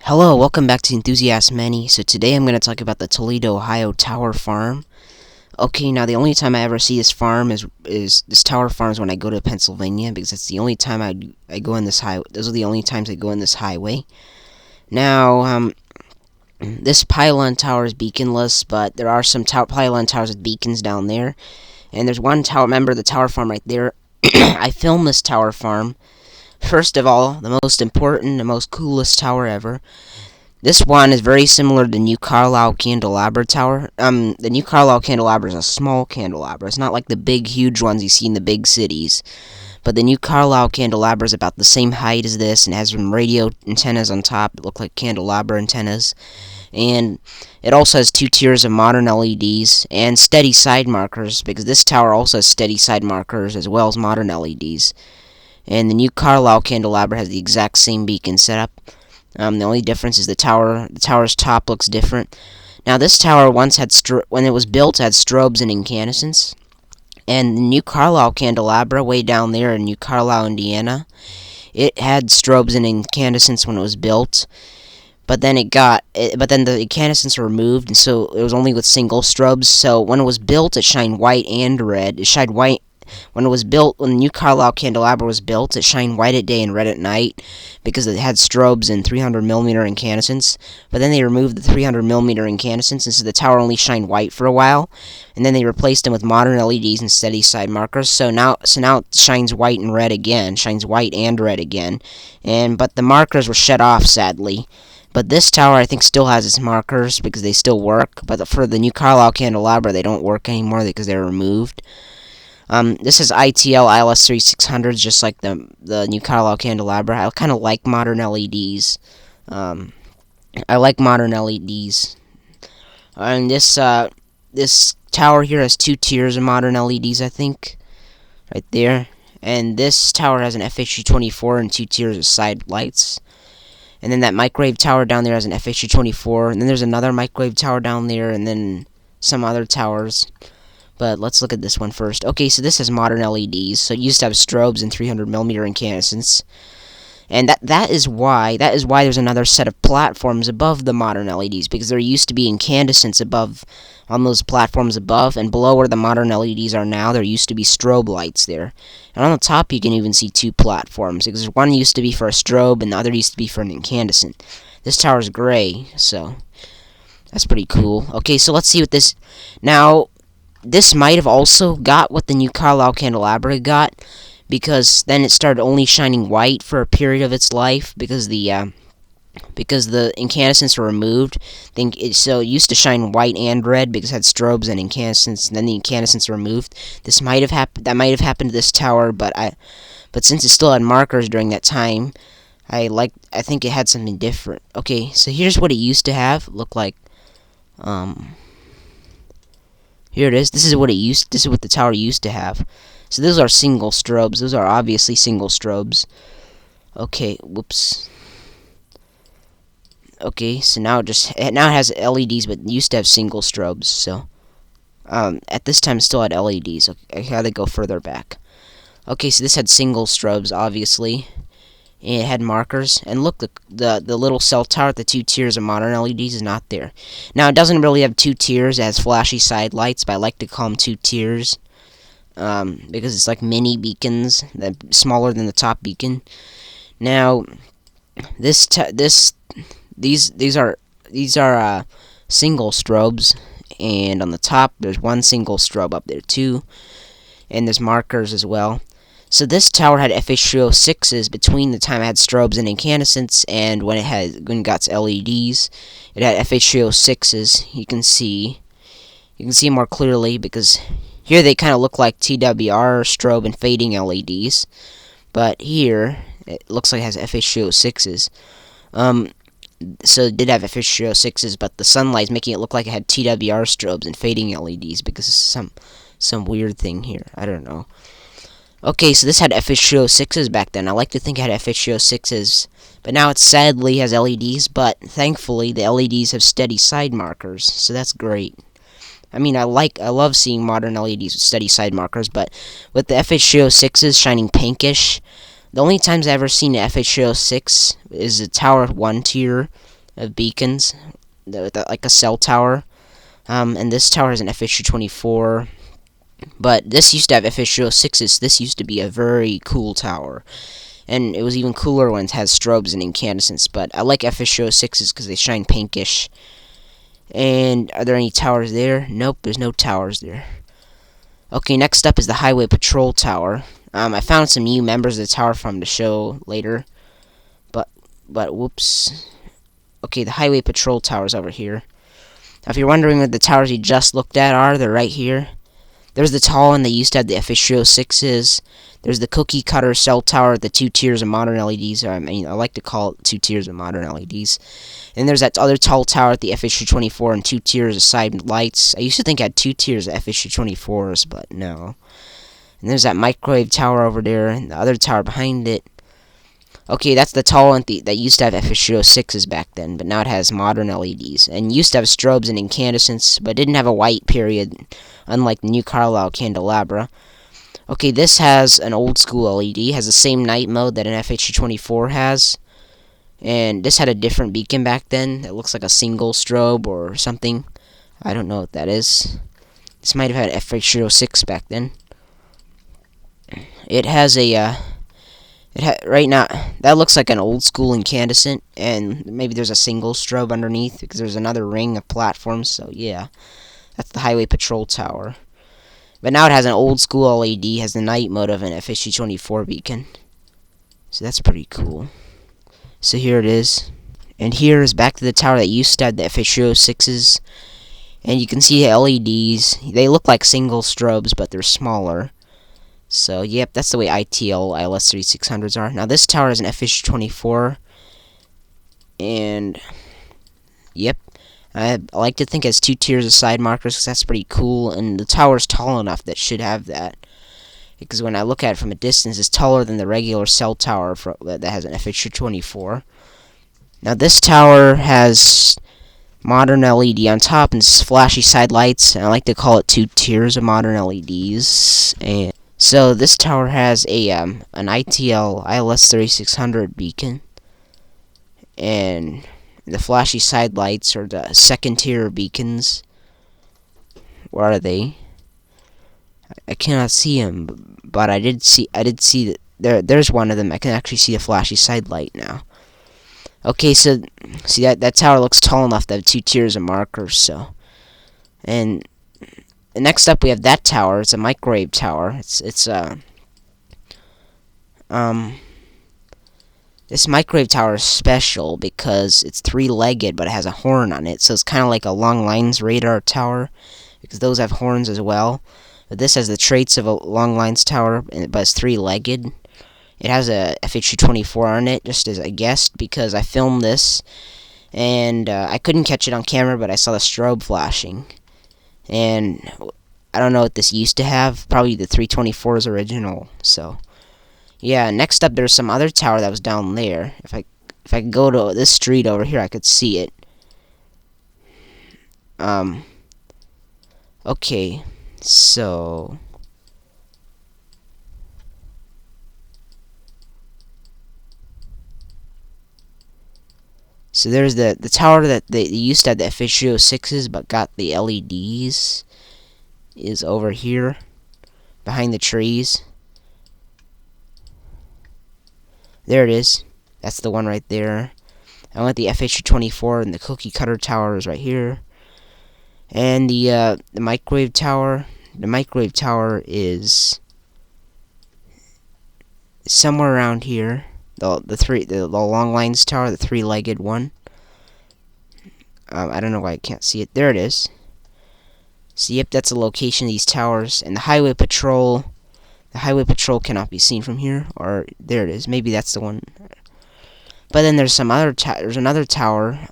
Hello, welcome back to Enthusiast-Many. So today I'm going to talk about the Toledo, Ohio Tower Farm. Okay, now the only time I ever see this farm is this tower farm is when I go to Pennsylvania, because that's the only time I go in this highway. Those are the only times I go in this highway. Now, this pylon tower is beaconless, but there are some pylon towers with beacons down there. And there's one tower, remember the tower farm right there. I filmed this tower farm. First of all, the most important, the most coolest tower ever. This one is very similar to the New Carlisle Candelabra Tower. The New Carlisle Candelabra is a small candelabra. It's not like the big, huge ones you see in the big cities. But the New Carlisle Candelabra is about the same height as this and has some radio antennas on top that look like candelabra antennas. And it also has 2 tiers of modern LEDs and steady side markers, because this tower also has steady side markers as well as modern LEDs. And the New Carlisle Candelabra has the exact same beacon setup. The only difference is the tower's top looks different. Now, this tower once had, when it was built, had strobes and incandescents. And the New Carlisle Candelabra, way down there in New Carlisle, Indiana, it had strobes and incandescents when it was built. But then the incandescents were removed, and so it was only with single strobes. So when it was built, it shined white and red. It shined white. When the New Carlisle Candelabra was built, it shined white at day and red at night because it had strobes and 300mm incandescents. But then they removed the 300mm incandescents, and so the tower only shined white for a while. And then they replaced them with modern LEDs and steady side markers. So now it shines white and red again, shines white and red again. But the markers were shut off, sadly. But this tower, I think, still has its markers because they still work. But for the New Carlisle Candelabra, they don't work anymore because they're removed. This is ITL ILS 3600s, just like the New Carlisle Candelabra. I kind of like modern LEDs. I like modern LEDs. And this tower here has 2 tiers of modern LEDs, I think, right there. And this tower has an FHU24 and 2 tiers of side lights. And then that microwave tower down there has an FHU24. And then there's another microwave tower down there, and then some other towers. But let's look at this one first. Okay, so this has modern LEDs. So it used to have strobes and 300mm incandescents. And that is why there's another set of platforms above the modern LEDs, because there used to be incandescents above on those platforms above, and below where the modern LEDs are now, there used to be strobe lights there. And on the top, you can even see 2 platforms, because one used to be for a strobe and the other used to be for an incandescent. This tower's gray, so that's pretty cool. Okay, so let's see what this now. This might have also got what the New Carlisle Candelabra got, because then it started only shining white for a period of its life because the incandescents were removed. So it used to shine white and red because it had strobes and incandescents, and then the incandescents were removed. That might have happened to this tower, but since it still had markers during that time, I think it had something different. Okay, so here's what it used to have look like. Here it is. This is what the tower used to have. So those are single strobes. Those are obviously single strobes. Okay, whoops. Okay, so now it has LEDs, but it used to have single strobes. So at this time it still had LEDs. Okay, I gotta go further back. Okay, so this had single strobes, obviously. And it had markers, and look, the little cell tower with the 2 tiers of modern LEDs is not there. Now, it doesn't really have 2 tiers, it has flashy side lights, but I like to call them 2 tiers, because it's like mini beacons, smaller than the top beacon. Now, these are single strobes, and on the top there's one single strobe up there too, and there's markers as well. So this tower had FH306s between the time it had strobes and incandescents and when it got to LEDs. It had FH306s. You can see more clearly because here they kind of look like TWR, strobe, and fading LEDs. But here it looks like it has FH306s. So it did have FH306s, but the sunlight's making it look like it had TWR strobes and fading LEDs because of some weird thing here. I don't know. Okay, so this had FH306s back then. I like to think it had FH306s, but now it sadly has LEDs, but thankfully the LEDs have steady side markers, so that's great. I mean, I love seeing modern LEDs with steady side markers, but with the FH306s shining pinkish, The only times I've ever seen an FH306 is a tower with 1 tier of beacons, like a cell tower. And this tower has an FH24, but this used to have FH306s. This used to be a very cool tower, and it was even cooler when it has strobes and incandescents. But I like FH306s because they shine pinkish. And are there any towers there? Nope, there's no towers there. Okay, next up is the Highway Patrol Tower. I found some new members of the tower farm to show later, but whoops. Okay, the Highway Patrol Tower is over here. Now, if you're wondering what the towers you just looked at are, they're right here. There's the tall one that used to have the FH306s. There's the cookie cutter cell tower with the 2 tiers of modern LEDs. Or, I like to call it 2 tiers of modern LEDs. And there's that other tall tower with the FH324 and 2 tiers of side lights. I used to think it had 2 tiers of FH324s, but no. And there's that microwave tower over there, and the other tower behind it. Okay, that's the tall one that used to have FH306s back then, but now it has modern LEDs. And used to have strobes and incandescents, but didn't have a white period, unlike the New Carlisle candelabra. Okay, this has an old school LED, has the same night mode that an FH324 has. And this had a different beacon back then. It looks like a single strobe or something. I don't know what that is. This might have had FH306 back then. It has a right now that looks like an old school incandescent, and maybe there's a single strobe underneath because there's another ring of platforms. So yeah, that's the Highway Patrol Tower. But now it has an old school LED, has the night mode of an FH324 beacon. So that's pretty cool. So here it is, and here is back to the tower that used to have the FH306s, and you can see the LEDs. They look like single strobes, but they're smaller. So, yep, that's the way ITL ILS 3600s are. Now, this tower is an FH24, and, yep, I like to think it has 2 tiers of side markers, because that's pretty cool, and the tower's tall enough that should have that. Because when I look at it from a distance, it's taller than the regular cell tower that has an FH24. Now, this tower has modern LED on top and flashy side lights, and I like to call it 2 tiers of modern LEDs. And so this tower has a an ITL ILS 3600 beacon, and the flashy side lights are the second tier beacons. Where are they? I cannot see them, but I did see that there's one of them. I can actually see a flashy side light now. Okay, so see that tower looks tall enough to have 2 tiers of markers. So, and next up we have that tower. It's a microwave tower. This microwave tower is special because it's 3-legged, but it has a horn on it. So it's kind of like a long lines radar tower, because those have horns as well. But this has the traits of a long lines tower, but it's 3-legged. It has a FH24 on it, just as I guessed, because I filmed this, and I couldn't catch it on camera, but I saw the strobe flashing. And I don't know what this used to have. Probably the 324's original. So, yeah. Next up, there's some other tower that was down there. If I could go to this street over here, I could see it. Okay. So there's the tower that they used to have the FH306s but got the LEDs is over here behind the trees. There it is. That's the one right there. I want the FH24, and the cookie cutter tower is right here. And the microwave tower. The microwave tower is somewhere around here. The long lines tower, the 3-legged one. I don't know why I can't see it. There it is. So yep, that's the location of these towers. And the highway patrol. The highway patrol cannot be seen from here. Or there it is. Maybe that's the one. But then there's there's another tower.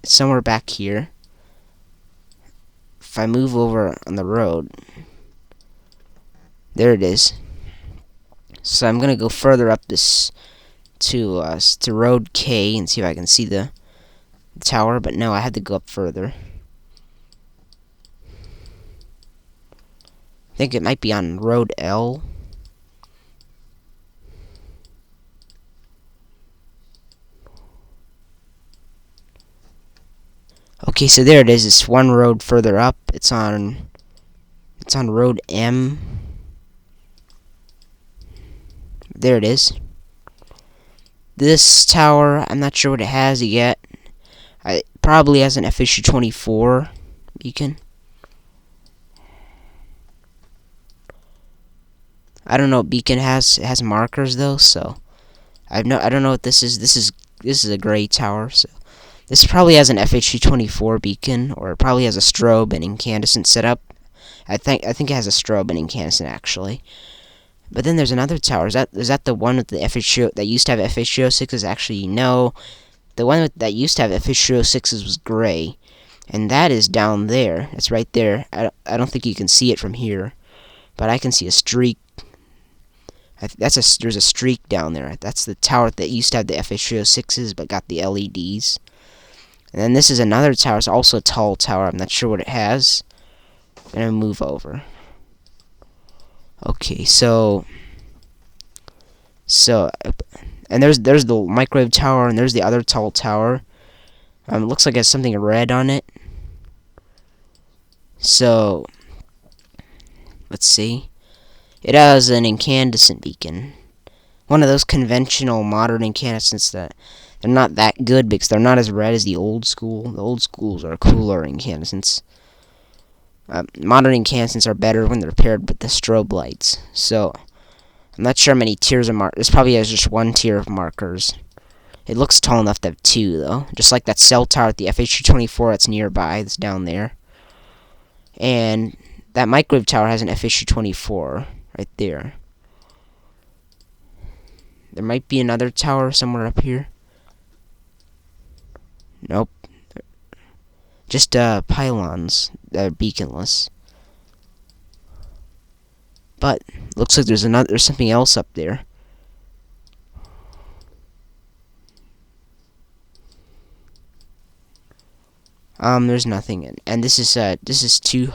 Somewhere back here. If I move over on the road, there it is. So I'm gonna go further up this to road K and see if I can see the tower. But no, I had to go up further. I think it might be on road L. Okay, so there it is. It's one road further up. It's on road M. There it is. This tower, I'm not sure what it has yet. It probably has an FHU-24 beacon. I don't know what beacon has. It has markers though, so I don't know what this is. This is a gray tower, so this probably has an FHU-24 beacon, or it probably has a strobe and incandescent setup. I think it has a strobe and incandescent actually. But then there's another tower. Is that the one with the FHU that used to have FHU-06s? Actually, no. The one that used to have FHU-06s was gray, and that is down there. It's right there. I don't think you can see it from here, but I can see a streak. There's a streak down there. That's the tower that used to have the FHU-06s but got the LEDs. And then this is another tower. It's also a tall tower. I'm not sure what it has. I'm gonna move over. Okay, so and there's the microwave tower, and there's the other tall tower. It looks like it has something red on it. So let's see. It has an incandescent beacon. One of those conventional modern incandescents that they're not that good because they're not as red as the old school. The old schools are cooler incandescents. Modern incandescents are better when they're paired with the strobe lights. So I'm not sure how many tiers of markers. This probably has just one tier of markers. It looks tall enough to have two, though. Just like that cell tower at the FHU-24 that's nearby, that's down there. And that microwave tower has an FHU-24 right there. There might be another tower somewhere up here. Nope. Just pylons that are beaconless. But looks like there's something else up there. There's nothing, and this is too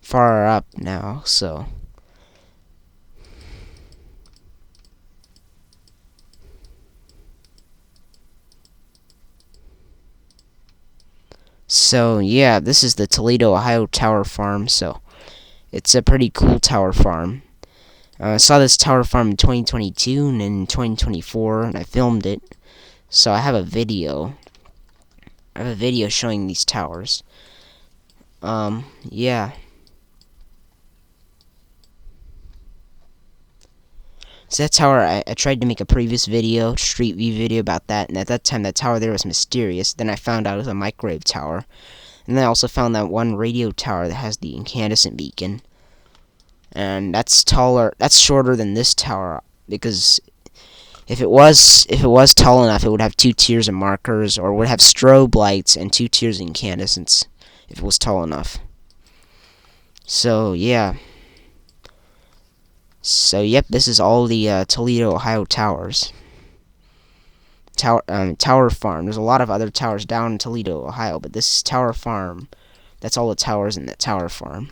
far up now, so. So yeah, this is the Toledo, Ohio tower farm. So it's a pretty cool tower farm. I saw this tower farm in 2022 and in 2024, and I filmed it. So I have a video. Showing these towers. Yeah. So that tower, I tried to make a previous video, street view video about that, and at that time that tower there was mysterious. Then I found out it was a microwave tower. And then I also found that one radio tower that has the incandescent beacon. And that's shorter than this tower, because if it was tall enough, it would have two tiers of markers, or would have strobe lights and two tiers of incandescents if it was tall enough. So yeah. So yep, this is all the Toledo, Ohio towers. Tower farm. There's a lot of other towers down in Toledo, Ohio, but this is tower farm. That's all the towers in that tower farm.